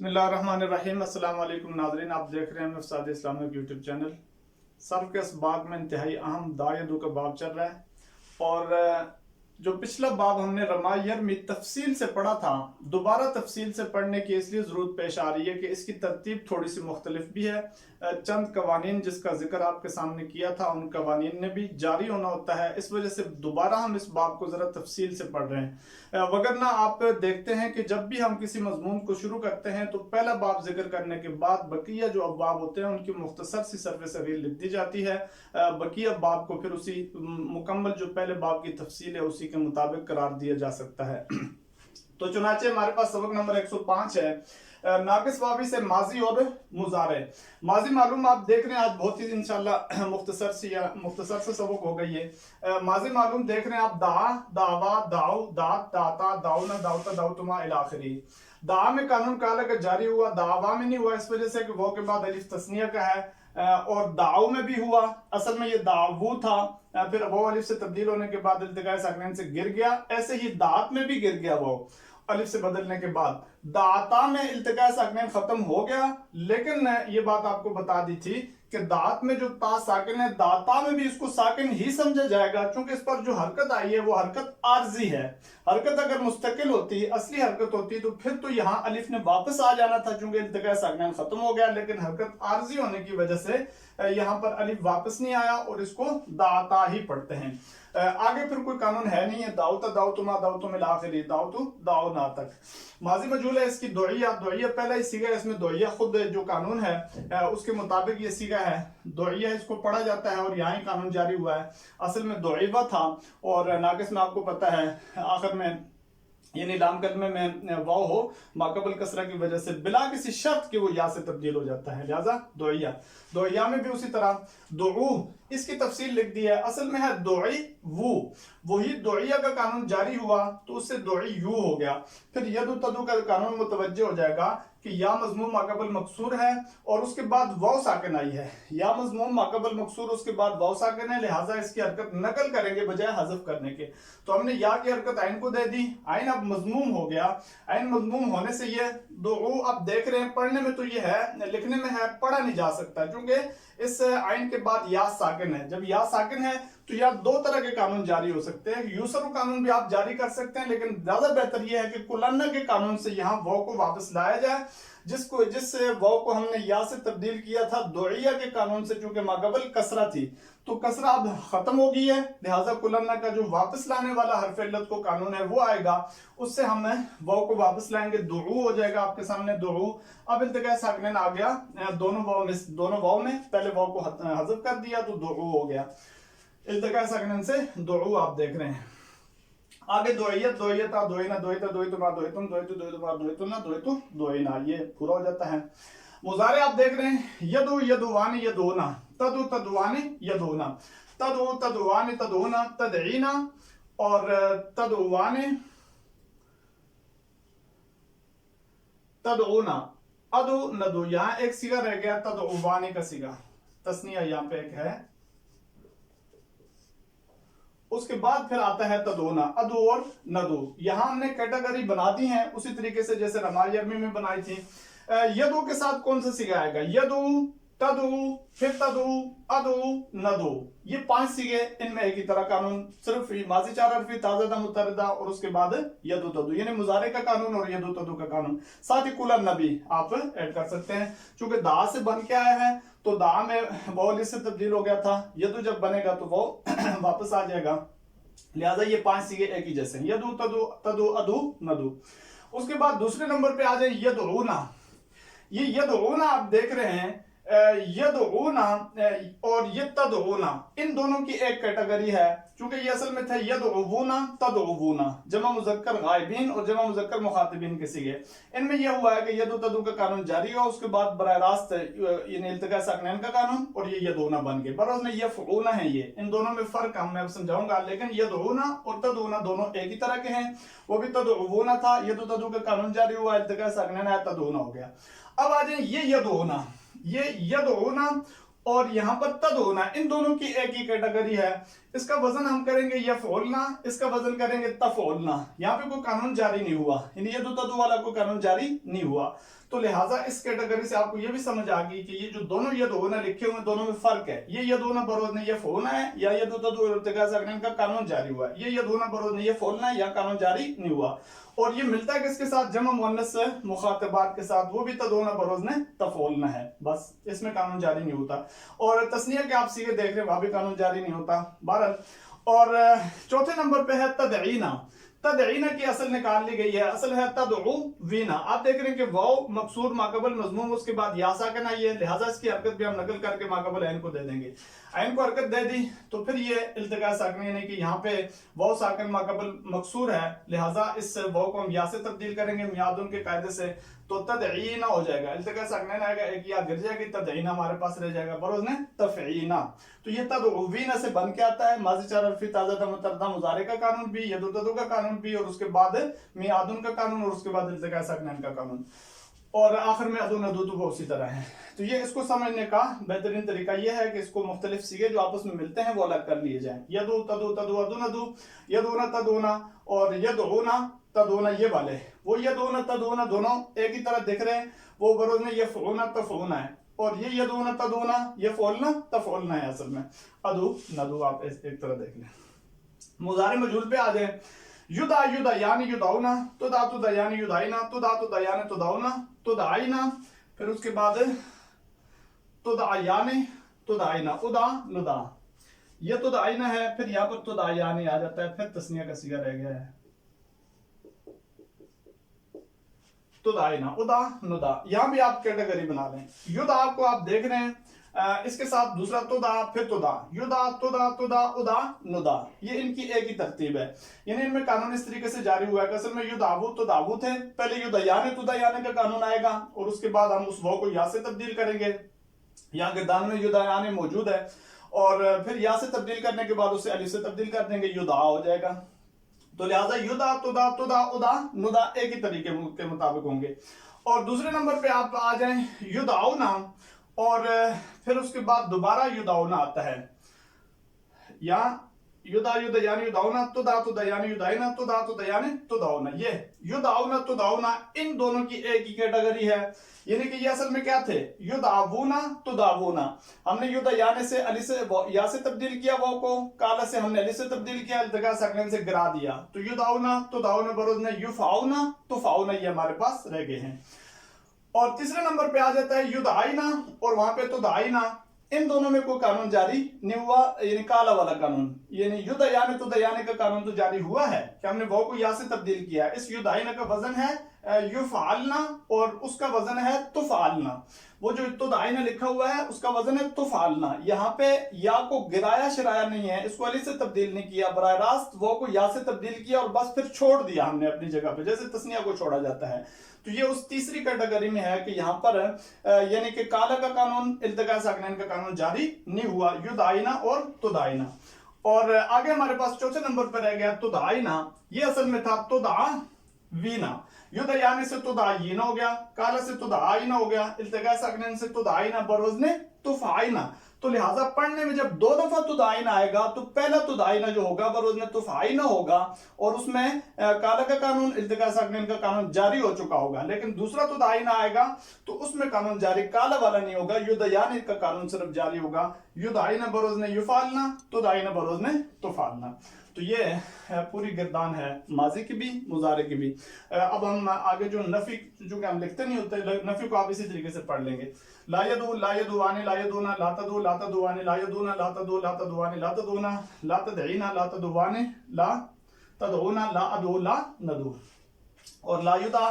बिस्मिल्लाहिर्रहमानिर्रहीम। अस्सलाम वालेकुम नाज़रीन, आप देख रहे हैं मफसाद इस्लामिक यूट्यूब चैनल। सर्फ के इस बाब में इंतहाई अहम दायदू का बाब चल रहा है और जो पिछला बाब हमने रमायर में तफसील से पढ़ा था, दोबारा तफसील से पढ़ने की इसलिए ज़रूरत पेश आ रही है कि इसकी तरतीब थोड़ी सी मुख्तलिफ भी है। चंद कवानीन जिसका जिक्र आपके सामने किया था उन कवानीन ने भी जारी होना होता है, इस वजह से दोबारा हम इस बाब को ज़रा तफसील से पढ़ रहे हैं। वगरना आप देखते हैं कि जब भी हम किसी मजमून को शुरू करते हैं तो पहला बाब जिक्र करने के बाद बकिया जो अब्वाब होते हैं उनकी मुख्तसर सी सरफ़ सगीर लिख दी जाती है। बकिया बाब को फिर उसी मुकम्मल जो पहले बाब की तफसील है उसी के मुताबिक करार दिया जा सकता है। तो चुनाचे हमारे पास सबक नंबर 105 है, नाकिस वावी से माजी और मुजारे। माजी मालूम आप देख रहे हैं, आज बहुत ही इंशाल्लाह मुख्तसर से सबक हो गई है। माजी मालूम देख रहे हैं आप, दा, दावा, दाऊ, दात, दाता, दाउना, दाउता, दाउतुमा इला आखिरी। दा में कानून काला का जारी हुआ, दावा में नहीं हुआ, इस वजह से कि वो के बाद अलिफ तस्निया का है। और दाऊ में भी हुआ, असल में ये दावू था, फिर वो अलिफ से तब्दील होने के बाद इल्तिकाए साकिनैन से गिर गया। ऐसे ही दात में भी गिर गया, वो अलिफ से बदलने के बाद दाता में इल्तिकाए साकिनैन खत्म हो गया। लेकिन ये बात आपको बता दी थी कि दात में जो ता साकिन है, दाता में भी इसको साकिन ही समझा जाएगा, क्योंकि इस पर जो हरकत आई है वो हरकत आर्जी है। हरकत अगर मुस्तकिल होती, असली हरकत होती, तो फिर तो यहाँ अलिफ ने वापस आ जाना था, चूंकि इल्तिकाए साकिनैन खत्म हो गया। लेकिन हरकत आर्जी होने की वजह से यहाँ पर अलिफ वापस नहीं आया और इसको दाता ही पढ़ते हैं। आगे फिर कोई कानून है नहीं है, दाऊता दाऊतुमा दाऊतुम इला आखिरी, दाऊतु दाऊ ना तक। माजी मजूल है इसकी दोइया पहला ही सीगा, इसमें दोइया खुद जो कानून है उसके मुताबिक ये सीगा है। दोइया इसको पढ़ा जाता है और यहाँ ही कानून जारी हुआ है। असल में दोइबा था और नाकिस में आपको पता है आखिर में यानी लाम कलमे में वाव हो माकबल कसरा की वजह से बिला किसी शर्त के वो या से तब्दील हो जाता है, लिहाजा दोइया में भी उसी तरह दुऊ इसकी तफसील लिख दी है। असल में है दोई वो, वही दोइया का कानून जारी हुआ तो उससे दोई यू हो गया। फिर यदु तदु का कानून मुतवज्जे हो जाएगा कि या मजमूम माकबल मकसूर है और उसके बाद वाव साकिन आई है। या मजमूम माकबल मकसूर उसके बाद वाव साकिन है, लिहाजा इसकी हरकत नकल करेंगे बजाय हज़फ करने के। तो हमने या की हरकत आइन को दे दी, आइन अब मजमूम हो गया। आइन मजमूम होने से ये दो अब देख रहे हैं, पढ़ने में तो ये है, लिखने में है, पढ़ा नहीं जा सकता, क्योंकि इस आइन के बाद या साकिन है। जब या साकिन है तो या दो तरह के कानून जारी हो सकते हैं। यूसर कानून भी आप जारी कर सकते हैं, लेकिन ज्यादा बेहतर यह है कि कुलन्ना के कानून से यहाँ वाव को वापस लाया जाए, जिस वाव को हमने या से तब्दील किया था दोइया के कानून से, चूंकि माकबल कसरा थी तो कसरा अब खत्म हो गई है, लिहाजा कुलन्ना का जो वापस लाने वाला हरफ इल्लत को कानून है वो आएगा, उससे हम वाव को वापस लाएंगे, दुऊ हो जाएगा आपके सामने दुऊ। अब इल्तिकाए साकिनैन आ गया दोनों वाव में पहले वाव को हज़फ कर दिया तो दुऊ हो गया। इल्तिकाए साकिनैन से दुऊ आप देख रहे हैं। आगे दोइयता दोइना दोइता दोइतुमा दोइतुम दोइतु दोइतुमा दोइतुना दोइतु दोइना, ये पूरा हो जाता है। मुजारे आप देख रहे हैं, यदु यदुवानी यदुना, तदु तदुवानी यदुना, तदु तदुवानी तदुना, तदईना और तदुवानी तदउना, अदु नदु। यहाँ एक सीगा रह गया तदउवानी का सीगा, तस्निया यहाँ पे एक है। उसके बाद फिर आता है तदोना, अदु और नदु। यहां हमने कैटेगरी बना दी है उसी तरीके से जैसे रमाई अरमी में बनाई थी। यदु के साथ कौन सा सीगा आएगा, यदु, तदु, फिर तदु, अदु, नदु, ये 5 सीगे। इनमें एक ही तरह कानून, सिर्फ माजी चार हरफी ताज़ा मुतरदा और उसके बाद यदु तदु, यानी मुजारे का कानून और यदु तदु का कानून। साथ ही कुलन नबी आप ऐड कर सकते हैं, चूंकि दा से बन के आया है तो दा में वो से तब्दील हो गया था, यदु जब बनेगा तो वो वापस आ जाएगा, लिहाजा ये 5 सीगे एक ही जैसे, यदु तदु तदु अदु नदु। उसके बाद दूसरे नंबर पे आ जाए यदउना। ये यदउना आप देख रहे हैं, यदउना और यतदउना, इन दोनों की एक कैटेगरी है, क्योंकि ये असल में था यदउना तदउना, जमा मुज़क्कर गायबीन और जमा मुज़क्कर मुखातिबीन के सीगे। इनमें यह हुआ है कि यदु तदु का कानून जारी हुआ, उसके बाद बराह रास्त यानी इल्तिकाए साकिनैन का कानून और ये यदउना बन गए। बरोज में यफउना है, ये इन दोनों में फर्क हम मैं समझाऊंगा, लेकिन यदउना और तदउना दोनों एक ही तरह के हैं। वो भी तदउना था, यदु तदु का कानून जारी हुआ, इल्तिकाए साकिनैन आया, तदउना हो गया। अब आ जाए ये यदउना اور یہاں پر تدعونا، ان دونوں کی ایک ہی کیٹیگری ہے. اس کا وزن ہم کریں گے یفعلنا، اس کا وزن کریں گے تفعلنا. یہاں پہ کوئی قانون جاری نہیں ہوا، یعنی ید تدعو والا کوئی قانون جاری نہیں ہوا. تو لہٰذا اس کیٹیگری سے آپ کو یہ بھی سمجھ آ گئی کہ یہ جو دونوں یدعونا لکھے ہوئے دونوں میں فرق ہے. یہ یدعونا بروزن یفعلنا ہے یا ید تدعو ارتقاء ساکنین کا قانون جاری ہوا ہے. یہ یدعونا بروزن یفعلنا ہے یا قانون جاری نہیں ہوا. اور یہ ملتا ہے کس کے ساتھ؟ جمع مؤنث مخاطبات کے ساتھ، وہ بھی تدعونا بروزن تفعلنا ہے. بس اس میں قانون جاری نہیں ہوتا. اور تثنیہ کے آپ سیغے دیکھ رہے ہیں وہاں بھی قانون جاری نہیں ہوتا. بہرحال اور چوتھے نمبر پہ ہے تدعینا. تدعینا کی اصل نکال لی گئی ہے، اصل ہے تدعوینا. آپ دیکھ رہے ہیں کہ واو مکسور ماقبل مضموم، اس کے بعد یا ساکن آئی ہے، لہٰذا اس کی حرکت بھی ہم نقل کر کے ماقبل عین کو دے دیں گے. عین کو حرکت دے دی تو پھر یہ التقاء ساکنین، یعنی کہ یہاں پہ واو ساکن ماقبل مکسور ہے، لہٰذا اس واو کو ہم یا سے تبدیل کریں گے میادن کے قاعدے سے، تو تدعینا ہو جائے گا. التقاء ساکنین آئے گا، ایک یا گر جائے گی، تدعینا ہمارے پاس رہ جائے گا بروزن تفعینا. تو یہ تدعوینا سے بن کے آتا ہے. ماضی چار حرفی تازہ دم متردہ مضارع کا قانون بھی، ید تدعو کا قانون بھی، اور اس کے بعد میعادن کا قانون، اور اس کے بعد التقاء ساکنین کا قانون، اور آخر میں ادو ندو تو وہ اسی طرح ہے. تو یہ اس کو سمجھنے کا بہترین طریقہ یہ ہے کہ اس کو مختلف سیغے جو آپس میں ملتے ہیں وہ الگ کر لیے جائیں. یدو تدو تدو ادو ندو، یدونا تدونا اور یدعونا تدونا، یہ والے وہ یدونا تدونا دونوں ایک ہی طرح دکھ رہے ہیں، وہ بروز میں یفعونا تفعونا ہے، اور یہ یدونا تدونا یفعلنا تفعلنا ہے اصل میں. ادو ندو آپ ایک طرح دیکھ لیں. مضارع مجہول پہ آ جائیں. یدع یدعیان یدعونا، تدع تدعیان یدعینا، تدع تدعیان تدعونا، تدعینا، پھر اس کے بعد تدعیان تدعینا، ادع ندع. یہ تدعینا ہے، پھر یہاں پر تدعیان آ جاتا ہے، پھر تثنیہ کا صیغہ رہ گیا ہے. تدعینا ادع ندع، یہاں بھی آپ کیٹیگری بنا لیں. یدع کو آپ دیکھ رہے ہیں، اس کے ساتھ دوسرا تدع، پھر تدع، یدع تدع تدع ادع ندع، یہ ان کی ایک ہی ترتیب ہے. یعنی ان میں قانون اس طریقے سے جاری ہوا ہے کہ اصل میں یدعو تدعو تھے، پہلے یدعیان تدعیان کا قانون آئے گا، اور اس کے بعد ہم اس واو کو یا سے تبدیل کریں گے. یہاں گردان میں یدعیان موجود ہے، اور پھر یا سے تبدیل کرنے کے بعد اسے الف سے تبدیل کر دیں گے، یدع ہو جائے گا. تو لہٰذا یدع تدع تدع ادع ندع ایک ہی طریقے کے مطابق ہوں گے. اور دوسرے نمبر پہ آپ آ جائیں یدعونا، اور پھر اس کے بعد دوبارہ یدعونا آتا ہے، یا یدع یدعیان یدعونا، تدع تدعیان یدعینا، تدع تدعیان تدعونا. یہ یدعونا تدعونا ان دونوں کی ایک ہی کیٹیگری ہے. یعنی کہ یہ اصل میں کیا تھے؟ یدعونا تدعونا. ہم نے یدعیان سے علی سے یا سے تبدیل کیا، واو کو کالا سے ہم نے علی سے تبدیل کیا، التقاء ساکنین سے گرا دیا. تو یدعونا تدعونا بروزن یفعونا تفعونا، یہ ہمارے پاس رہ گئے ہیں. اور تیسرے نمبر پہ آ جاتا ہے یدعینا، اور وہاں پہ تدعینا. ان دونوں میں کوئی قانون جاری نہیں ہوا، یعنی کالا والا قانون، یعنی یدعیان تدعیان کا قانون تو جاری ہوا ہے کہ ہم نے واو کو یا سے تبدیل کیا. اس یدعینا کا وزن ہے یفعلنا، اور اس کا وزن ہے تفعلنا. وہ جو تدعینا لکھا ہوا ہے اس کا وزن ہے تفعلنا. یہاں پہ یا کو گرایا شرایا نہیں ہے، اس کو علی سے تبدیل نہیں کیا، براہ راست واو کو یا سے تبدیل کیا اور بس پھر چھوڑ دیا ہم نے اپنی جگہ پہ، جیسے تثنیہ کو چھوڑا جاتا ہے. تو یہ اس تیسری کیٹیگری میں ہے کہ یہاں پر یعنی کہ کالا کا قانون، التقاء ساکنین کا قانون جاری نہیں ہوا، یدعینا اور تدعینا. اور آگے ہمارے پاس چوتھے نمبر پر رہ گیا تدعینا. یہ اصل میں تھا تدعوینا. یدعیان سے تدعینا ہو گیا، کالا سے تدعینا ہو گیا، التقاء ساکنین سے تدعینا بروزن تفعینا. تو لہٰذا پڑھنے میں جب دو دفعہ تدعینا آئے گا تو پہلا تدعینا جو ہوگا بروزن تفعینا ہوگا، اور اس میں کالا کا قانون، التقاء ساکنین کا قانون جاری ہو چکا ہوگا. لیکن دوسرا تدعینا آئے گا تو اس میں قانون جاری کالا والا نہیں ہوگا، یدعیان کا قانون صرف جاری ہوگا، یدعینا بروزن یفعلنا، تدعینا بروزن تفعلنا. تو یہ پوری گردان ہے ماضی کی بھی مضارع کی بھی. اب ہم آگے جو نفی، جو کہ ہم لکھتے نہیں ہوتے، نفی کو آپ اسی طریقے سے پڑھ لیں گے. لا یدعو لا یدعوان لا یدعونا، لا تدعو لا تدعوان، لا یدعونا لا تدعو لا تدعوان، لا تدعونا لا تدعینا، لا تدعوان لا تدعونا، لا ادعو لا ندعو. اور لا یدع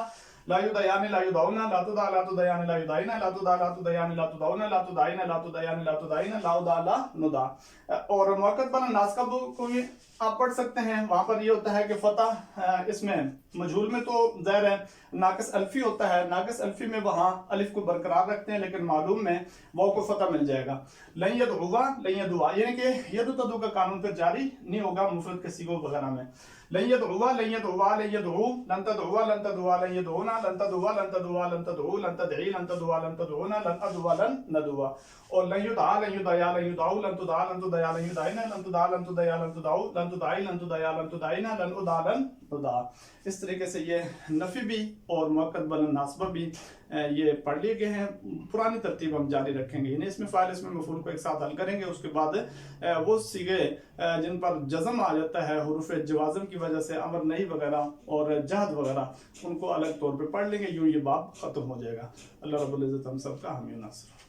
لا یدعیان لا یدعونا، لا تدع لا تدعیان لا یدعینا، لا تدع لا تدعیان لا تدعونا، لا تدعینا لا تدعیان لا تدعینا، لا ادع لا ندع. اور موقت بنا ناسخہ کو بھی آپ پڑھ سکتے ہیں. وہاں پر یہ ہوتا ہے کہ فتح اس میں مجہول میں تو ظاہر ہے ناقص الفی ہوتا ہے، ناقص الفی میں وہاں الف کو برقرار رکھتے ہیں، لیکن معلوم میں واو کو فتح مل جائے گا. لن یدعوا لن یدعوا، یعنی کہ ید تدعو کا قانون پھر جاری نہیں ہوگا مفرد کے صیغوں وغیرہ میں. लन यदउवा लन यदउवा लन यदउ लन तदउवा लन तदउवा लन यदउना लन तदउवा लन तदउवा लन तदउ लन तदई लन तदउवा लन तदउना लन अदउवा लन नदउवा। और लन युदआ लन युदया लन युदउ लन तुदआ लन तुदया लन युदाइना लन तुदआ लन तुदया लन तुदउ लन तुदाई लन तुदया लन तुदाइना लन उदा लन उदा। इस तरीके से ये नफी भी और मुअक्कद बल नासबा भी ये पढ़ लिए गए हैं। पुरानी तरतीब हम जारी रखेंगे, यानी इसमें फाइल इसमें मफूल को एक साथ हल करेंगे। उसके बाद वो सीगे जिन पर जज़म आ जाता है हुरूफ जवाज़म की वजह से, अमर नहीं वगैरह और जहद वगैरह, उनको अलग तौर पे पढ़ लेंगे। यूं ये बाब ख़त्म हो जाएगा। अल्लाह रब्बुल इज़्ज़त हम सब का हामी नासर।